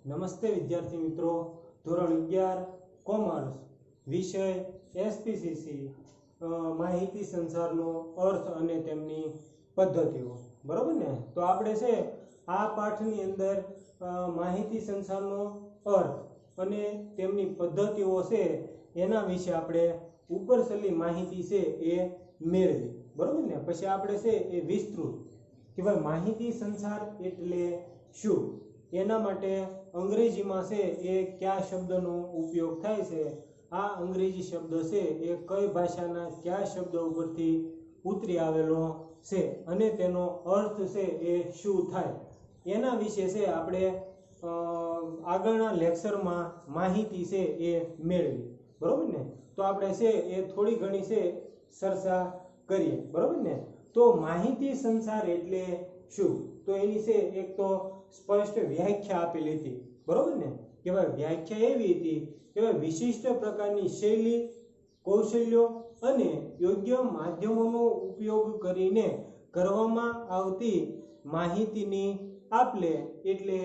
નમસ્તે વિદ્યાર્થી મિત્રો, ધોરણ 11 કોમર્સ વિષય એસપીસીસી માહિતી સંચારનો અર્થ અને તેમની પદ્ધતિઓ. બરોબર ને? તો આપણે છે આ પાઠની અંદર માહિતી સંચારનો અર્થ અને તેમની પદ્ધતિઓ છે એના વિશે આપણે ઉપરછલ્લી માહિતી છે એ મેળવી. બરોબર ને? પછી આપણે છે એ વિસ્તૃત કે ભાઈ માહિતી સંચાર એટલે શું, એના માટે અંગ્રેજીમાં છે એ કયા શબ્દનો ઉપયોગ થાય છે, આ અંગ્રેજી શબ્દ છે એ કઈ ભાષાના કયા શબ્દ ઉપરથી ઉતરી આવેલો છે અને તેનો અર્થ છે એ શું થાય, એના વિશે છે આપણે આગળના લેક્ચરમાં માહિતી છે એ મેળવી. બરોબર ને? તો આપણે છે એ થોડી ઘણી છે ચર્ચા કરીએ. બરોબર ને? તો માહિતી સંચાર એટલે શું, તો એની છે એક તો સ્પષ્ટ વ્યાખ્યા આપેલી હતી. બરોબર ને? કે ભાઈ વ્યાખ્યા એવી હતી કે ભાઈ વિશિષ્ટ પ્રકારની શૈલી, કૌશલ્યો અને યોગ્ય માધ્યમોનો ઉપયોગ કરીને કરવામાં આવતી માહિતીની આપલે એટલે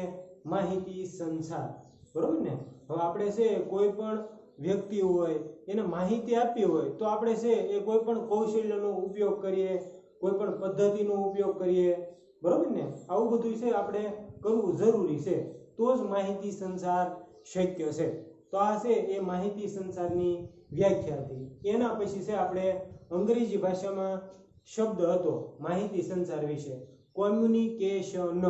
માહિતી સંચાર. બરોબર ને? હવે આપણે છે કોઈ પણ વ્યક્તિ હોય એને માહિતી આપી હોય તો આપણે છે એ કોઈ પણ કૌશલ્યનો ઉપયોગ કરીએ, કોઈ પણ પદ્ધતિનો ઉપયોગ કરીએ. બરોબર ને? આવું બધું છે આપણે કરવું જરૂરી છે, તો જ માહિતી સંચાર શક્ય છે. તો આ છે એ માહિતી સંચારની વ્યાખ્યા હતી. એના પછી છે આપણે અંગ્રેજી ભાષામાં શબ્દ હતો માહિતી સંચાર વિશે, કોમ્યુનિકેશન.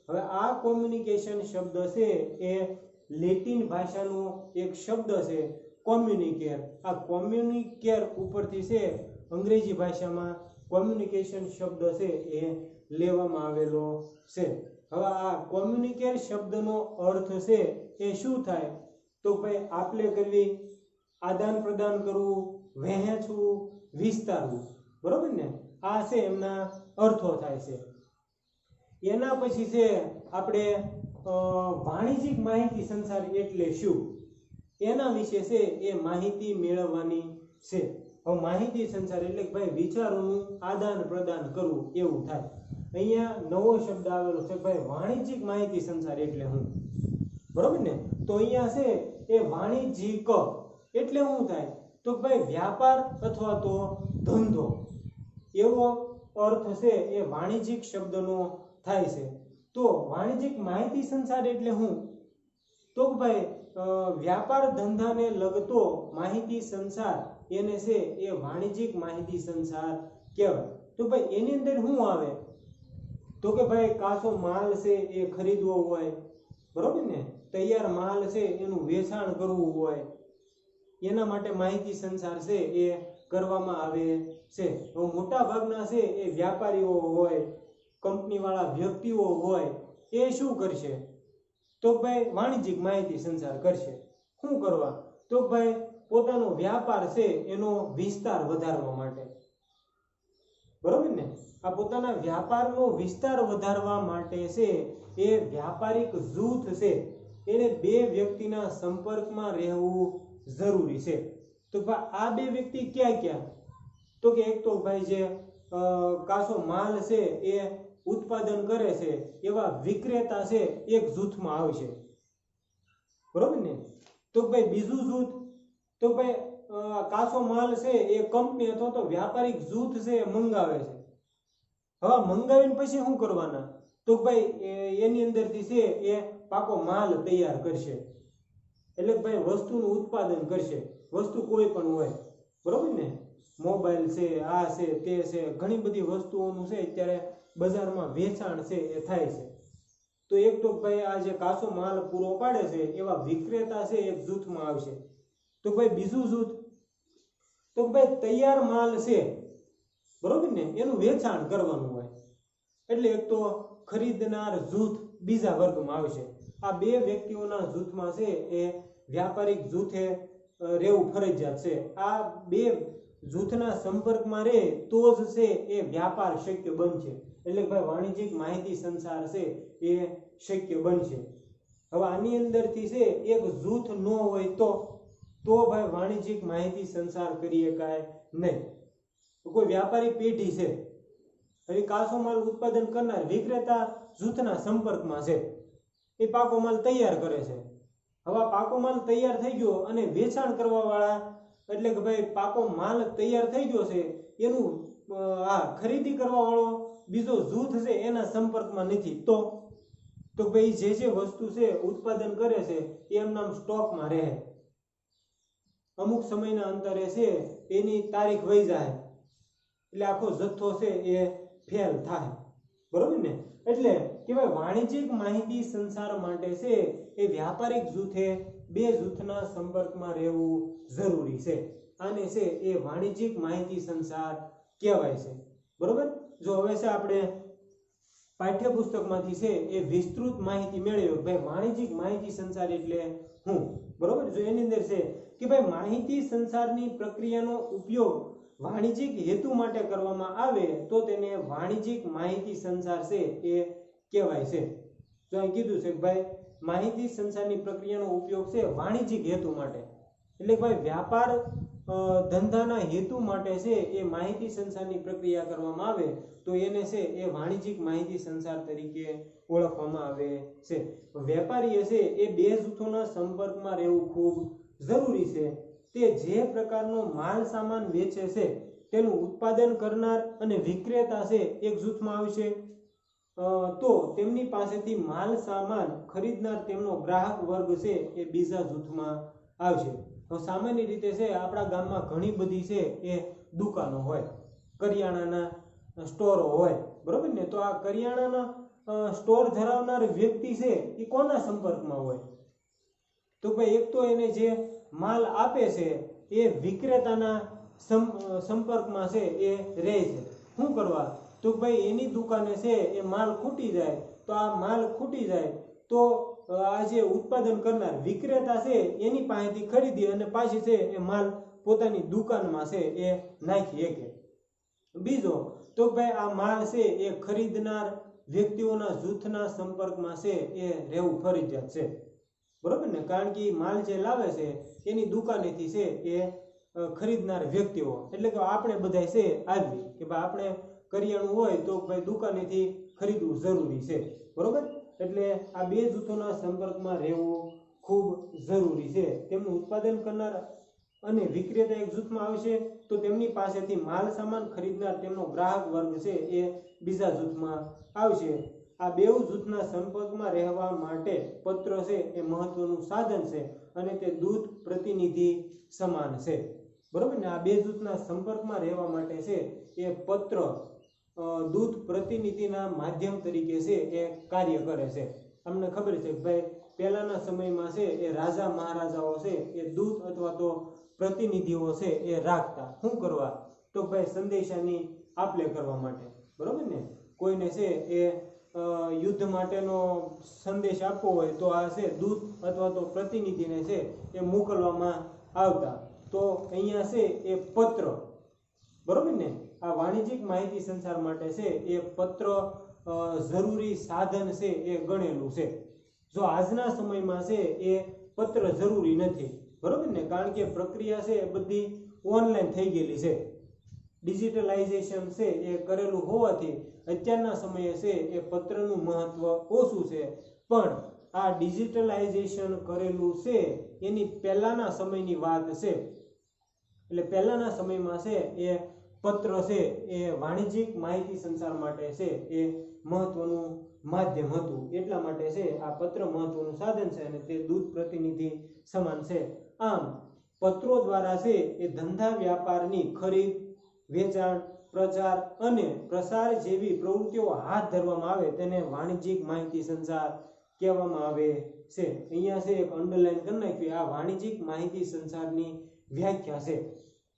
હવે આ કોમ્યુનિકેશન શબ્દ છે એ લેટિન ભાષાનો એક શબ્દ છે કોમ્યુનિકેર. આ કોમ્યુનિકેર ઉપરથી છે અંગ્રેજી ભાષામાં કોમ્યુનિકેશન શબ્દ છે એ લેવામાં આવેલો છે. હવે આ કોમ્યુનિકેર શબ્દનો અર્થ છે એ શું થાય, તો ભાઈ આપલે કરવી, આદાન પ્રદાન કરવું, વહેંચવું, વિસ્તારવું. બરોબર ને? આ છે એમના અર્થો થાય છે. એના પછી છે આપણે વાણિજ્યિક માહિતી સંચાર એટલે શું, એના વિશે છે એ માહિતી મેળવવાની છે. હવે માહિતી સંચાર એટલે કે ભાઈ વિચારોનું આદાન પ્રદાન કરવું એવું થાય. અહીંયા નવો શબ્દ આવેલો છે ભાઈ વાણિજ્યિક માહિતી સંચાર એટલે શું. બરોબર ને? તો અહીંયા છે એ વાણિજ્યિક એટલે શું થાય, તો ભાઈ વ્યાપાર અથવા તો ધંધો, એવો અર્થ છે એ વાણિજ્યિક શબ્દનો થાય છે. તો વાણિજ્યિક માહિતી સંચાર એટલે શું, તો ભાઈ વ્યાપાર ધંધાને લગતો માહિતી સંચાર એને છે એ વાણિજ્યિક માહિતી સંચાર કહેવાય. તો ભાઈ એની અંદર શું આવે, તો કે ભાઈ કાચો માલ છે એ ખરીદવો હોય, બરોબર ને, તૈયાર માલ છે એનું વેચાણ કરવું હોય, એના માટે માહિતી સંચાર છે એ કરવામાં આવે છે. મોટા ભાગના છે એ વ્યાપારીઓ હોય, કંપની વાળા વ્યક્તિઓ હોય, એ શું કરશે, તો ભાઈ વાણિજ્યિક માહિતી સંચાર કરશે. શું કરવા, તો ભાઈ પોતાનો વ્યાપાર છે એનો વિસ્તાર વધારવા માટે. બરોબર ને? આ પોતાના વ્યાપારનો વિસ્તાર વધારવા માટે છે એ વ્યાપારિક જૂથ છે એને બે વ્યક્તિના સંપર્કમાં રહેવું જરૂરી છે. તો ભાઈ આ બે વ્યક્તિ ક્યાં ક્યાં, તો કે એક તો ભાઈ જે કાચો માલ છે એ ઉત્પાદન કરે છે એવા વિક્રેતા છે એક જૂથમાં આવશે. બરોબર ને? તો ભાઈ બીજું જૂથ, તો ભાઈ કાચો માલ છે એ કંપની અથવા તો વ્યાપારિક જૂથ છે એ મંગાવે છે. હવે મંગાવીને પછી શું કરવાના, તો ભાઈ એની અંદરથી છે એ પાકો માલ તૈયાર કરશે, એટલે ભાઈ વસ્તુનું ઉત્પાદન કરશે. વસ્તુ કોઈ પણ હોય, બરોબર ને, મોબાઈલ છે, આ છે, તે છે, ઘણી બધી વસ્તુઓનું છે અત્યારે બજારમાં વેચાણ છે એ થાય છે. તો એક તો ભાઈ આ જે કાચો માલ પૂરો પાડે છે એવા વિક્રેતા છે એક જૂથમાં આવશે. તો ભાઈ બીજું જૂથ, તો ભાઈ તૈયાર માલ છે, બરોબર ને, એનું વેચાણ કરવાનું હોય, એટલે એક તો ખરીદનાર જૂથ બીજા વર્ગમાં આવશે. આ બે વ્યક્તિઓના જૂથમાં છે એ વ્યાપારિક જૂથે રહેવું ફરજિયાત છે. આ બે જૂથના સંપર્કમાં રહે તો જ છે એ વ્યાપાર શક્ય બનશે, એટલે ભાઈ વાણિજ્યિક માહિતી સંચાર છે એ શક્ય બનશે. હવે આની અંદરથી છે એક જૂથ ન હોય તો ભાઈ વાણિજ્યિક માહિતી સંચાર કરી શકાય નહીં. કોઈ વ્યાપારી પેઢી છે, હવે કાચો માલ ઉત્પાદન કરનાર વિક્રેતા જૂથના સંપર્કમાં છે, એ પાકો માલ તૈયાર કરે છે. હવે પાકો માલ તૈયાર થઈ ગયો અને વેચાણ કરવા વાળા એટલે કે ભાઈ પાકો માલ તૈયાર થઈ ગયો છે એનું ખરીદી કરવા વાળો બીજો જૂથ છે એના સંપર્કમાં નથી, તો ભાઈ જે વસ્તુ છે ઉત્પાદન કરે છે એ એમના સ્ટોકમાં રહે, અમુક સમયના અંતરે છે એની તારીખ વહી જાય એટલે આખો જથ્થો છે એ ફેલ થાય, બરોબર ને. એટલે કે ભાઈ વાણિજ્યિક માહિતી સંચાર માટે છે એ વ્યાપારિક જૂથે બે જૂથના સંપર્કમાં રહેવું જરૂરી છે. આને છે એ વાણિજ્યિક માહિતી સંચાર કહેવાય છે, બરોબર. જો હવે છે આપણે પાઠ્યપુસ્તકમાંથી છે એ વિસ્તૃત માહિતી મેળવ્યો ભાઈ વાણિજ્યિક માહિતી સંચાર એટલે શું, બરોબર. જો એની અંદર છે કે ભાઈ માહિતી સંચારની પ્રક્રિયાનો ઉપયોગ વાણિજ્યિક હેતુ માટે કરવામાં આવે તો તેને વાણિજ્યિક માહિતી સંચાર છે એ કહેવાય છે. જો અહીં કીધું છે કે ભાઈ માહિતી સંચારની પ્રક્રિયાનો ઉપયોગ છે વાણિજ્યિક હેતુ માટે, એટલે ભાઈ વ્યાપાર ધંધાના હેતુ માટે છે એ માહિતી સંચારની પ્રક્રિયા કરવામાં આવે તો એને છે એ વાણિજ્યિક માહિતી સંચાર તરીકે ઓળખવામાં આવે છે. વેપારીએ છે એ બે જૂથોના સંપર્કમાં રહેવું ખૂબ જરૂરી છે. તે જે પ્રકારનો માલ સામાન વેચે છે તેનું ઉત્પાદન કરનાર અને વિક્રેતા છે એક જૂથમાં આવશે, તો તેમની પાસેથી માલ સામાન ખરીદનાર તેમનો ગ્રાહક વર્ગ છે એ બીજા જૂથમાં આવશે. તો સામાન્ય રીતે છે આપણા ગામમાં ઘણી બધી છે એ દુકાનો હોય, કરિયાણાના સ્ટોરો હોય, બરોબર ને. તો આ કરિયાણાના સ્ટોર ધરાવનાર વ્યક્તિ છે એ કોના સંપર્કમાં હોય, તો ભાઈ એક તો એને જે માલ આપે છે એ વિક્રેતાના સંપર્કમાં છે એ રહે છે. શું કરવા, તો ભાઈ એની દુકાને છે એ માલ ખૂટી જાય, તો આ માલ ખૂટી જાય તો આ જે ઉત્પાદન કરનાર વિક્રેતા છે એની પાસેથી ખરીદી અને પાછી છે એ માલ પોતાની દુકાનમાં છે એ નાખી શકે. બીજો તો ભાઈ આ માલ છે એ ખરીદનાર વ્યક્તિઓના જૂથના સંપર્કમાં છે એ રહેવું ફરજિયાત છે, બરોબર ને. કારણ કે માલ જે લાવે છે એની દુકાનેથી છે એ ખરીદનાર વ્યક્તિઓ એટલે કે આપણે બધા છે આવી કે ભાઈ આપણે કરિયાણું હોય તો ભાઈ દુકાનેથી ખરીદવું જરૂરી છે, બરોબર. એટલે આ બે જૂથોના સંપર્કમાં રહેવું ખૂબ જરૂરી છે. તેમનું ઉત્પાદન કરનાર અને વિક્રેતા એક જૂથમાં આવશે તો તેમની પાસેથી માલ સામાન ખરીદનાર તેમનો ગ્રાહક વર્ગ છે એ બીજા જૂથમાં આવશે. આ બે જૂથના સંપર્કમાં રહેવા માટે પત્ર છે એ મહત્વનું સાધન છે અને તે દૂત પ્રતિનિધિ સમાન છે, બરોબર ને. આ બે જૂથના સંપર્કમાં રહેવા માટે છે એ પત્ર દૂત પ્રતિનિધિના માધ્યમ તરીકે છે એ કાર્ય કરે છે. અમને ખબર છે કે ભાઈ પહેલાના સમયમાં છે એ રાજા મહારાજાઓ છે એ દૂત અથવા તો પ્રતિનિધિઓ છે એ રાખતા. શું કરવા, તો ભાઈ સંદેશાની આપ-લે કરવા માટે, બરોબર ને. કોઈને છે એ યુદ્ધ માટેનો સંદેશ આપવો હોય તો આ છે દૂત અથવા તો પ્રતિનિધિને છે એ મોકલવામાં આવતા. તો અહીંયા છે એ પત્ર, બરોબર ને. આ વાણિજ્યિક માહિતી સંચાર માટે છે એ પત્ર જરૂરી સાધન છે એ ગણેલું છે. જો આજના સમયમાં છે એ પત્ર જરૂરી નથી, બરોબર ને. કારણ કે પ્રક્રિયા છે એ બધી ઓનલાઈન થઈ ગયેલી છે, ડિજિટલાઇઝેશન છે એ કરેલું હોવાથી અત્યારના સમયે છે એ પત્રનું મહત્વ ઓછું છે. પણ આ ડિજિટલાઇઝેશન કરેલું છે એની પહેલાના સમયની વાત છે. એટલે પહેલાના સમયમાં છે એ પત્ર છે એ વાણિજ્યિક માહિતી સંચાર માટે છે એ મહત્વનું માધ્યમ હતું. એટલા માટે છે આ પત્ર મહત્વનું સાધન છે અને તે દૂત પ્રતિનિધિ સમાન છે. આમ પત્રો દ્વારા છે એ ધંધા વ્યાપારની ખરીદ, વેચાણ, પ્રચાર અને પ્રસાર જેવી પ્રવૃત્તિઓ હાથ ધરવામાં આવે તેને વાણિજ્યિક માહિતી સંચાર કહેવામાં આવે છે. અહીંયા છે એક અંડરલાઈન કરી નાખી. આ વાણિજ્યિક માહિતી સંચારની વ્યાખ્યા છે.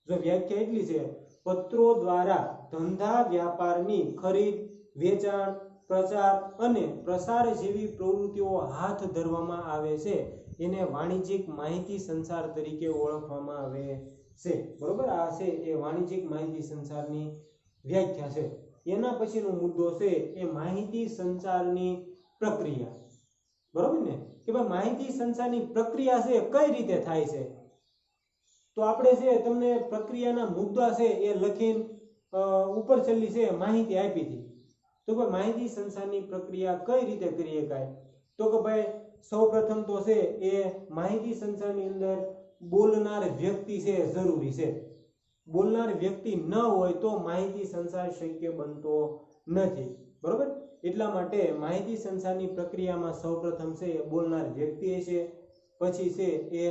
જો વ્યાખ્યા એટલી છે, પત્રો દ્વારા ધંધા વ્યાપારની ખરીદ, વેચાણ, પ્રચાર અને પ્રસાર જેવી પ્રવૃત્તિઓ હાથ ધરવામાં આવે છે એને વાણિજ્યિક માહિતી સંચાર તરીકે ઓળખવામાં આવે છે, બરોબર. આ છે એ વાણિજ્યિક માહિતી સંચારની વ્યાખ્યા છે. એના પછીનો મુદ્દો છે એ માહિતી સંચારની પ્રક્રિયા, બરોબર ને. કે ભાઈ માહિતી સંચારની પ્રક્રિયા છે કઈ રીતે થાય છે, તો આપણે છે તમને પ્રક્રિયાના મુદ્દા છે એ લખીને ઉપર છેલ્લી છે માહિતી આપી હતી. તો ભાઈ માહિતી સંચારની પ્રક્રિયા કઈ રીતે કરી શકાય, તો કે ભાઈ સૌપ્રથમ તો છે એ માહિતી સંચારની અંદર બોલનાર વ્યક્તિ છે જરૂરી છે. બોલનાર વ્યક્તિ ન હોય તો માહિતી સંચાર શક્ય બનતો નથી. બરોબર? એટલા માટે માહિતી સંચારની પ્રક્રિયામાં સૌપ્રથમ છે બોલનાર વ્યક્તિ છે, પછી છે એ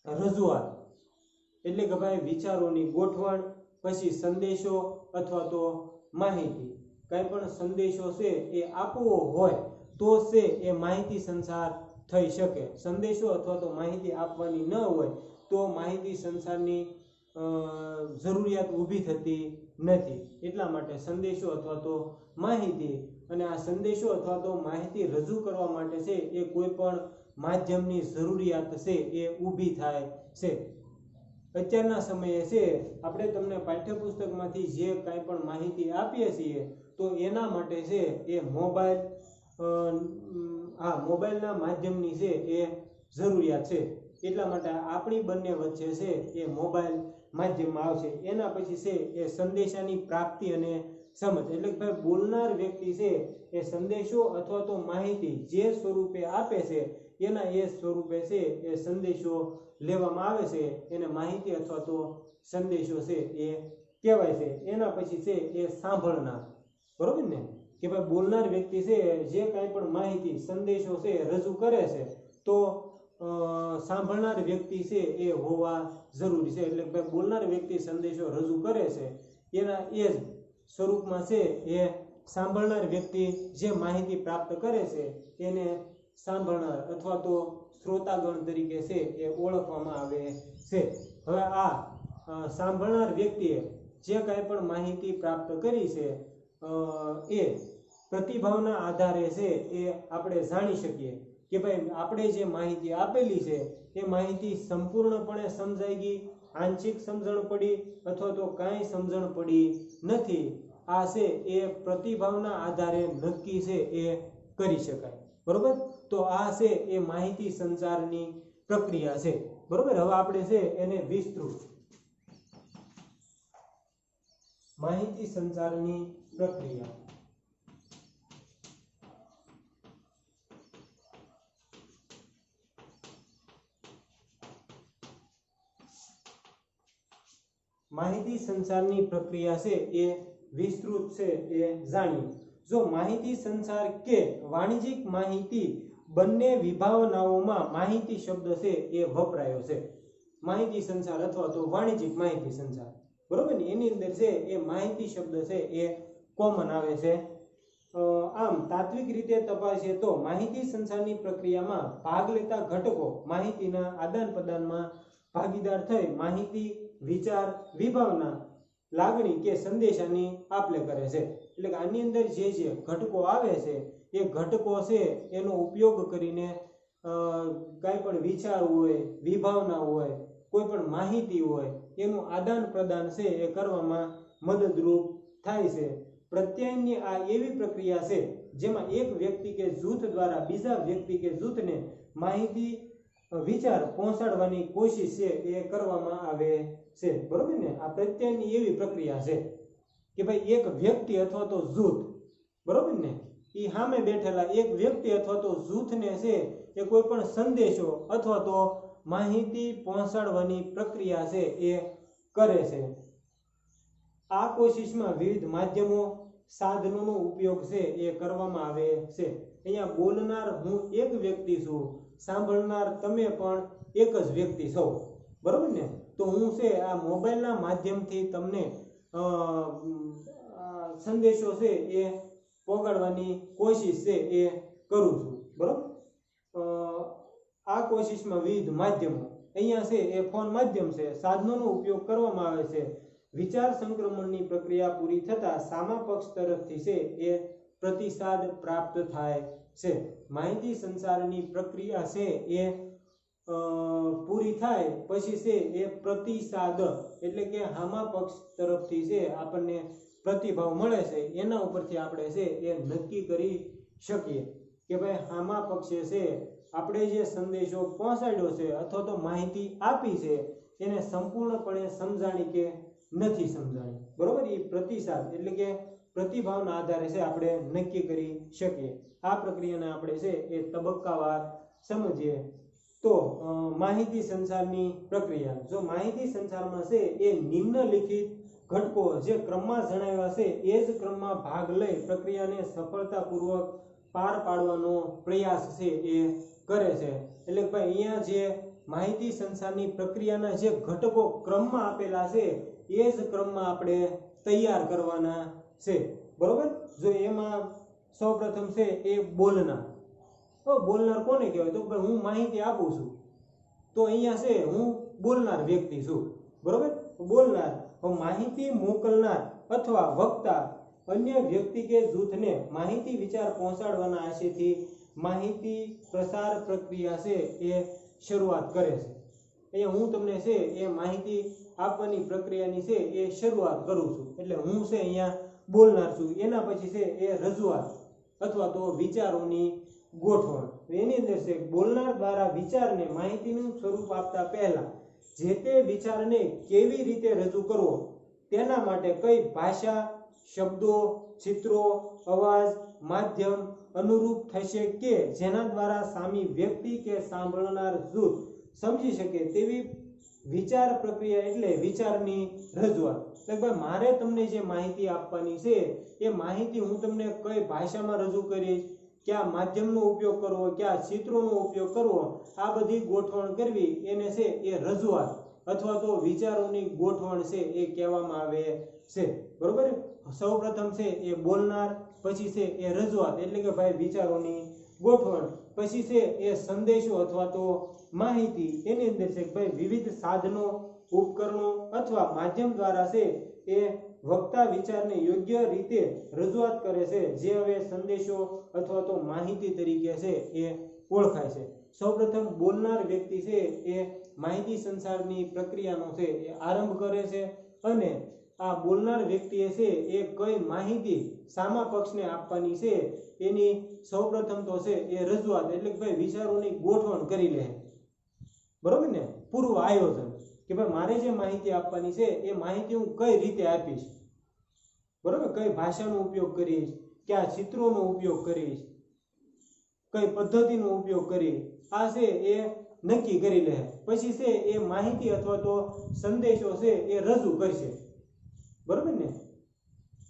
રજૂઆત એટલે કે ભાઈ વિચારોની ગોઠવણ, પછી સંદેશો અથવા તો માહિતી. કંઈ પણ સંદેશો છે એ આપવો હોય તો છે એ માહિતી સંચાર થઈ શકે. સંદેશો અથવા તો માહિતી આપવાની ન હોય તો માહિતી સંચારની જરૂરિયાત ઊભી થતી નથી. એટલા માટે સંદેશો અથવા તો માહિતી, અને આ સંદેશો અથવા તો માહિતી રજૂ કરવા માટે છે એ કોઈ પણ માધ્યમની જરૂરિયાત છે એ ઊભી થાય છે. અત્યારના સમયે છે આપણે તમને પાઠ્યપુસ્તકમાંથી જે કાંઈ પણ માહિતી આપીએ છીએ તો એના માટે છે એ મોબાઈલના માધ્યમની છે એ જરૂરિયાત છે. એટલા માટે આપણી બંને વચ્ચે છે એ મોબાઈલ માધ્યમમાં આવશે. એના પછી છે એ સંદેશાની પ્રાપ્તિ અને સમજ એટલે કે ભાઈ બોલનાર વ્યક્તિ છે એ સંદેશો અથવા તો માહિતી જે સ્વરૂપે આપે છે એના એ સ્વરૂપે છે એ સંદેશો લેવામાં આવે છે, એને માહિતી અથવા તો સંદેશો છે એ કહેવાય છે. એના પછી છે એ સાંભળનાર. બરોબર ને? કે ભાઈ બોલનાર વ્યક્તિ છે જે કાંઈ પણ માહિતી સંદેશો છે રજૂ કરે છે તો સાંભળનાર વ્યક્તિ છે એ હોવા જરૂરી છે. એટલે કે બોલનાર વ્યક્તિ સંદેશો રજૂ કરે છે એના એ જ સ્વરૂપમાં છે એ સાંભળનાર વ્યક્તિ જે માહિતી પ્રાપ્ત કરે છે એને સાંભળનાર અથવા તો શ્રોતાગણ તરીકે છે એ ઓળખવામાં આવે છે. હવે આ સાંભળનાર વ્યક્તિએ જે કાંઈ પણ માહિતી પ્રાપ્ત કરી છે એ પ્રતિભાવના આધારે છે એ આપણે જાણી શકીએ કે ભાઈ આપણે જે માહિતી આપેલી છે એ માહિતી સંપૂર્ણપણે સમજાઈ ગઈ, આંશિક સમજણ પડી અથવા તો કાંઈ સમજણ પડી નથી. આ છે એ પ્રતિભાવના આધારે નક્કી છે એ કરી શકાય. બરોબર? તો આ છે એ માહિતી સંચારની પ્રક્રિયા છે. બરોબર? હવે આપણે છે એને વિસ્તૃત માહિતી સંચારની પ્રક્રિયા. માહિતી સંચારની પ્રક્રિયા છે એ વિસ્તૃત છે એ જાણીએ. જો માહિતી સંચાર કે વાણિજ્યિક માહિતી બંને વિભાવનાઓમાં માહિતી શબ્દ છે એ વપરાયો છે. માહિતી સંચાર અથવા તો વાણિજ્યિક માહિતી સંચાર. બરોબર ને? એની અંદર છે એ માહિતી શબ્દ છે એ કોમન આવે છે. આમ તાત્વિક રીતે તપાસીએ તો માહિતી સંચારની પ્રક્રિયામાં ભાગ લેતા ઘટકો માહિતીના આદાન પ્રદાનમાં ભાગીદાર થઈ માહિતી, વિચાર, વિભાવના, લાગણી કે સંદેશાની આપ-લે કરે છે. એટલે કે આની અંદર જે ઘટકો આવે છે એ ઘટકો છે એનો ઉપયોગ કરીને કાંઈ પણ વિચાર હોય, વિભાવના હોય, કોઈ પણ માહિતી હોય એનું આદાન પ્રદાન છે એ કરવામાં મદદરૂપ થાય છે. પ્રત્યાયનની આ એવી પ્રક્રિયા છે જેમાં એક વ્યક્તિ કે જૂથ દ્વારા બીજા વ્યક્તિ કે જૂથને માહિતી, વિચાર પહોંચાડવાની કોશિશ છે એ કરવામાં આવે છે. બરોબર ને? આ પ્રત્યાયનની એવી પ્રક્રિયા છે કે ભાઈ એક વ્યક્તિ અથવા તો જૂથ, બરોબર ને, એ સામે બેઠેલા એક વ્યક્તિ અથવા તો જૂથને છે એ કોઈ પણ સંદેશો અથવા તો માહિતી પહોંચાડવાની પ્રક્રિયા છે એ કરે છે. આ કોશિશમાં વિવિધ માધ્યમો, સાધનોનો ઉપયોગ છે એ કરવામાં આવે છે. અહીંયા બોલનાર હું એક વ્યક્તિ છું, સાંભળનાર તમે પણ એક જ વ્યક્તિ છો. બરોબર ને? તો હું છે આ મોબાઈલના માધ્યમથી તમને સંદેશો છે એ પહોંચાડવાની કોશિશ છે એ કરું છું. બરોબર? આ કોશિશમાં વિવિધ માધ્યમો, અહીંયા છે એ ફોન માધ્યમ છે, સાધનોનો ઉપયોગ કરવામાં આવે છે. વિચાર સંક્રમણની પ્રક્રિયા પૂરી થતાં સામા પક્ષ તરફથી છે એ પ્રતિસાદ પ્રાપ્ત થાય છે. માહિતી સંચારની પ્રક્રિયા છે એ પૂરી થાય પછી છે એ પ્રતિસાદ એટલે કે સામા પક્ષ તરફથી છે આપણને પ્રતિભાવ મળે છે. એના ઉપરથી આપણે છે એ નક્કી કરી શકીએ કે ભાઈ સામા પક્ષે છે આપણે જે સંદેશો પહોંચાડ્યો છે અથવા તો માહિતી આપી છે એને સંપૂર્ણપણે સમજાણી કે નથી સમજાણી. બરોબર? એ પ્રતિસાદ એટલે કે પ્રતિભાવના આધારે છે આપણે નક્કી કરી શકીએ. આ પ્રક્રિયાને આપણે છે એ તબક્કાવાર સમજીએ. તો માહિતી સંચારની પ્રક્રિયા, જો માહિતી સંચારમાં છે એ નિમ્નલિખિત ઘટકો જે ક્રમમાં જણાવ્યા છે એ જ ક્રમમાં ભાગ લઈ પ્રક્રિયાને સફળતાપૂર્વક પાર પાડવાનો પ્રયાસ છે એ કરે છે. એટલે કે ભાઈ અહીંયા જે માહિતી સંચારની પ્રક્રિયાના જે ઘટકો ક્રમમાં આપેલા છે એ જ ક્રમમાં આપણે તૈયાર કરવાના છે. બરોબર. જો એમાં સૌપ્રથમ છે એ બોલનાર. બોલનાર કોને કહેવાય? તો ભાઈ હું માહિતી આપું છું તો અહીંયા છે હું બોલનાર વ્યક્તિ છું. બરોબર. બોલનાર. માહિતી મોકલનાર અથવા વક્તા અન્ય વ્યક્તિ કે જૂથને માહિતી વિચાર પહોંચાડવાના આશયથી માહિતી પ્રસાર પ્રક્રિયા છે એ શરૂઆત કરે છે. અહીંયા હું તમને છે એ માહિતી આપવાની પ્રક્રિયાની છે એ શરૂઆત કરું છું. એટલે હું છે અહીંયા બોલનાર છું. એના પછી છે એ રજૂઆત અથવા તો વિચારોની ગોઠવણ. એની અંદર છે બોલનાર દ્વારા વિચારને માહિતીનું સ્વરૂપ આપતા પહેલા જે તે વિચારને કેવી રીતે રજૂ કરવો તેના માટે કઈ ભાષા, શબ્દો, ચિત્રો, અવાજ, માધ્યમ અનુરૂપ થશે કે જેના દ્વારા સામી વ્યક્તિ કે સાંભળનાર જૂથ સમજી શકે તેવી વિચાર પ્રક્રિયા એટલે વિચારની રજૂઆત. એટલે ભાઈ મારે તમને જે માહિતી આપવાની છે એ માહિતી હું તમને કઈ ભાષામાં રજૂ કરીશ, કયા માધ્યમનો ઉપયોગ કરવો, કયા ચિત્રોનો ઉપયોગ કરવો, આ બધી ગોઠવણ કરવી એને છે એ રજૂઆત અથવા તો વિચારોની ગોઠવણ છે એ કહેવામાં આવે છે. બરોબર. સૌપ્રથમ છે એ બોલનાર, પછી છે એ રજૂઆત એટલે કે ભાઈ વિચારોની ગોઠવણ, પછી છે એ સંદેશો અથવા તો માહિતી. એની અંદર છે ભાઈ વિવિધ સાધનો, ઉપકરણો અથવા માધ્યમ દ્વારા છે એ વક્તા વિચારને યોગ્ય રીતે રજૂઆત કરે છે જે હવે સંદેશો અથવા તો માહિતી તરીકે છે એ ઓળખાય છે. સૌપ્રથમ બોલનાર વ્યક્તિ છે એ માહિતી સંચારની પ્રક્રિયાનો છે એ આરંભ કરે છે અને આ બોલનાર વ્યક્તિએ છે એ કઈ માહિતી સામા પક્ષને આપવાની છે એની સૌપ્રથમ તો છે એ રજૂઆત એટલે કે ભાઈ વિચારોની ગોઠવણ કરી લે. બરોબર ને. પૂર્વ આયોજન કે ભાઈ મારે જે માહિતી આપવાની છે એ માહિતી હું કઈ રીતે આપીશ. બરોબર. કઈ ભાષાનો ઉપયોગ કરીશ, કયા ચિત્રોનો ઉપયોગ કરીશ, કઈ પદ્ધતિનો ઉપયોગ કરીશ, આ છે એ નક્કી કરી લે. પછી છે એ માહિતી અથવા તો સંદેશો છે એ રજૂ કરશે. બરોબર ને.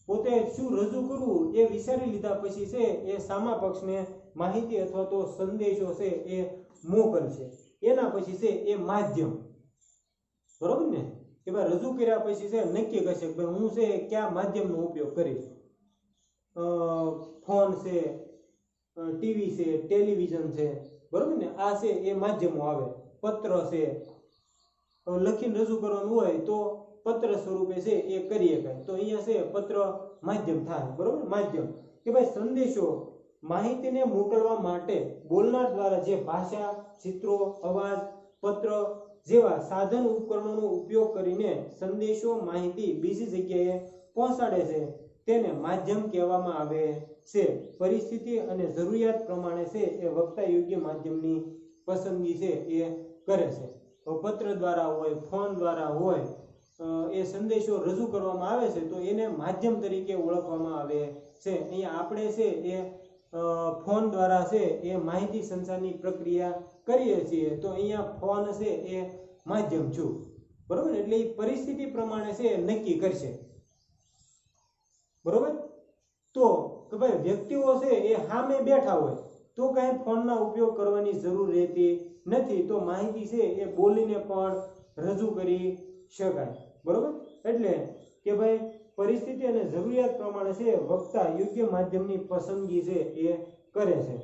પોતે શું રજૂ કરવું એ વિચારી લીધા પછી છે એ સામા પક્ષને માહિતી અથવા તો સંદેશો છે એ મોકલશે. એના પછી છે એ માધ્યમ. બરોબર ને. કે ભાઈ રજૂ કર્યા પછી છે નક્કી કરશે કે ભાઈ હું છે કયા માધ્યમનો ઉપયોગ કરીશ. ફોન છે, ટીવી છે, ટેલિવિઝન છે. બરોબર ને. આ છે એ માધ્યમો આવે. પત્ર છે, લખીને રજૂ કરવાનું હોય તો પત્ર સ્વરૂપે છે એ કરી શકાય. તો અહીંયા છે પત્ર માધ્યમ થાય. બરોબર. માધ્યમ કે ભાઈ સંદેશો માહિતીને મોકલવા માટે બોલનાર દ્વારા જે ભાષા, ચિત્રો, અવાજ, પત્ર જેવા સાધન ઉપકરણોનો ઉપયોગ કરીને સંદેશો માહિતી બીજી જગ્યાએ પહોંચાડે છે તેને માધ્યમ કહેવામાં આવે છે. પરિસ્થિતિ અને જરૂરિયાત પ્રમાણે છે એ વક્તા યોગ્ય માધ્યમની પસંદગી છે એ કરે છે. પત્ર દ્વારા હોય, ફોન દ્વારા હોય, એ સંદેશો રજૂ કરવામાં આવે છે તો એને માધ્યમ તરીકે ઓળખવામાં આવે છે. અહીંયા આપણે છે એ ફોન દ્વારા છે એ માહિતી સંચારની પ્રક્રિયા કરીએ છીએ તો અહીંયા ફોન છે એ માધ્યમ છું. બરોબર. એટલે એ પરિસ્થિતિ પ્રમાણે છે નક્કી કરશે. બરોબર. તો કે ભાઈ વ્યક્તિઓ છે એ સામે બેઠા હોય તો કઈ ફોનના ઉપયોગ કરવાની જરૂર રહેતી નથી. તો માહિતી છે એ બોલીને પણ રજૂ કરી શકાય. બરોબર. એટલે કે ભાઈ પરિસ્થિતિ અને જરૂરિયાત પ્રમાણે છે વક્તા યોગ્ય માધ્યમની પસંદગી છે એ કરે છે.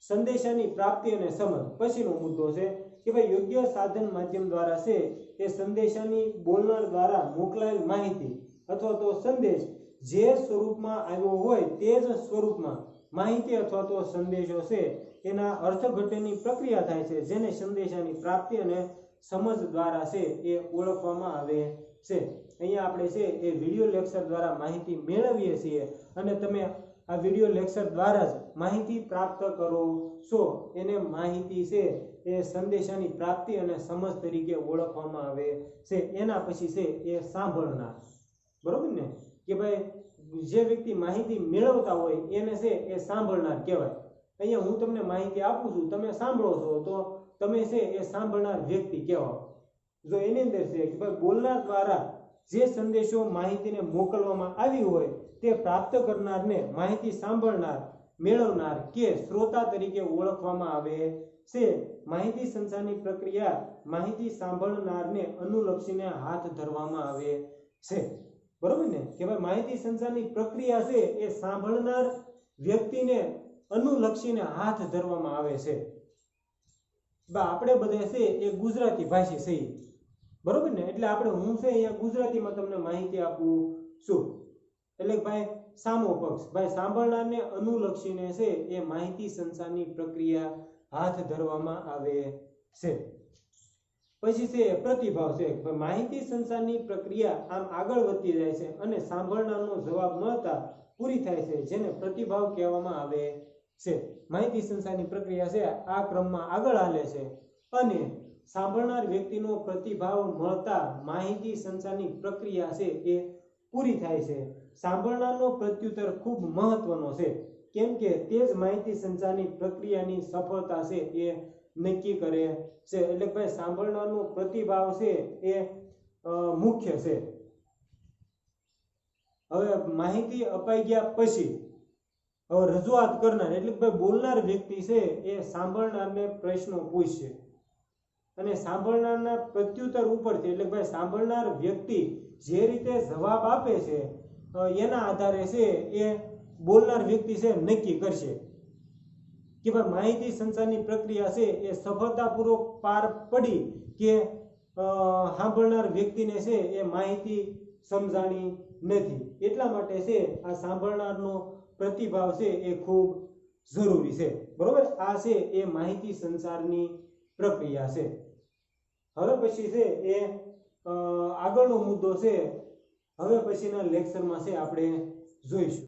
સંદેશાની પ્રાપ્તિ અને સમજ પછીનો મુદ્દો છે કે ભાઈ યોગ્ય સાધન માધ્યમ દ્વારા છે એ સંદેશાની બોલનાર દ્વારા મોકલાયેલ માહિતી અથવા તો સંદેશ જે સ્વરૂપમાં આવ્યો હોય તે જ સ્વરૂપમાં માહિતી અથવા તો સંદેશો છે એના અર્થઘટનની પ્રક્રિયા થાય છે જેને સંદેશાની પ્રાપ્તિ અને સમજ દ્વારા છે એ ઓળખવામાં આવે છે. અહીંયા આપણે છે એ વિડિયો લેક્ચર દ્વારા માહિતી મેળવીએ છીએ અને તમે આ વિડિયો લેક્ચર દ્વારા જ માહિતી પ્રાપ્ત કરો છો. એને માહિતી છે એ સંદેશાની પ્રાપ્તિ અને સમજ તરીકે ઓળખવામાં આવે છે. એના પછી છે એ સાંભળનાર. બરોબર ને. કે ભાઈ જે વ્યક્તિ માહિતી મેળવતા હોય એને છે એ સાંભળનાર કહેવાય. અહીંયા હું તમને માહિતી આપું છું, તમે સાંભળો છો, તો તમે છે એ સાંભળનાર વ્યક્તિ કહેવાય. જો એની અંદર છે કે ભાઈ બોલનાર દ્વારા જે સંદેશો માહિતીને મોકલવામાં આવી હોય તે પ્રાપ્ત કરનારને માહિતી સાંભળનાર, મેળવનાર કે શ્રોતા તરીકે ઓળખવામાં આવે છે. માહિતી સંચારની પ્રક્રિયા માહિતી સાંભળનારને અનુલક્ષીને હાથ ધરવામાં આવે છે. બરોબર ને? કે ભાઈ માહિતી સંચારની પ્રક્રિયા છે એ સાંભળનાર વ્યક્તિને અનુલક્ષીને હાથ ધરવામાં આવે છે. આપણે બધા છે એ ગુજરાતી ભાષી છીએ, બરોબર ને? એટલે આપણે હું છે અહીંયા ગુજરાતીમાં તમને માહિતી આપું છું. એટલે ભાઈ સામો પક્ષ, ભાઈ સાંભળનારને અનુલક્ષીને છે એ માહિતી સંચારની પ્રક્રિયા હાથ ધરવામાં આવે છે. પછી છે પ્રતિભાવ છે. માહિતી સંચારની પ્રક્રિયા આમ આગળ વધતી જાય છે અને સાંભળનારનો જવાબ મળતા પૂરી થાય છે, જેને પ્રતિભાવ કહેવામાં આવે છે. માહિતી સંચારની પ્રક્રિયા છે આ ક્રમમાં આગળ હાલે છે અને સાંભળનાર વ્યક્તિનો પ્રતિભાવ મળતા માહિતી સંચારની પ્રક્રિયા છે એ પૂરી થાય છે. સાંભળનારનો પ્રત્યુત્તર ખૂબ મહત્વનો છે, કેમ કે તે જ માહિતી સંચારની પ્રક્રિયાની સફળતા છે એ નક્કી કરે છે. એટલે ભાઈ સાંભળનારનો પ્રતિભાવ છે એ મુખ્ય છે. હવે માહિતી અપાઈ ગયા પછી હવે રજૂઆત કરનાર એટલે ભાઈ બોલનાર વ્યક્તિ છે એ સાંભળનારને પ્રશ્નો પૂછશે અને સાંભળનારના પ્રત્યુત્તર ઉપરથી એટલે ભાઈ સાંભળનાર વ્યક્તિ જે રીતે જવાબ આપે છે એના આધારે છે એ બોલનાર વ્યક્તિ છે નક્કી કરશે કે ભાઈ માહિતી સંચારની પ્રક્રિયા છે એ સફળતાપૂર્વક પાર પડી કે સાંભળનાર વ્યક્તિને છે એ માહિતી સમજાણી નથી. એટલા માટે છે આ સાંભળનારનો પ્રતિભાવ છે એ ખૂબ જરૂરી છે. બરોબર? આ છે એ માહિતી સંચારની પ્રક્રિયા છે. હવે પછી છે એ આગળનો મુદ્દો છે હવે પછીના લેક્ચરમાં છે આપણે જોઈશું.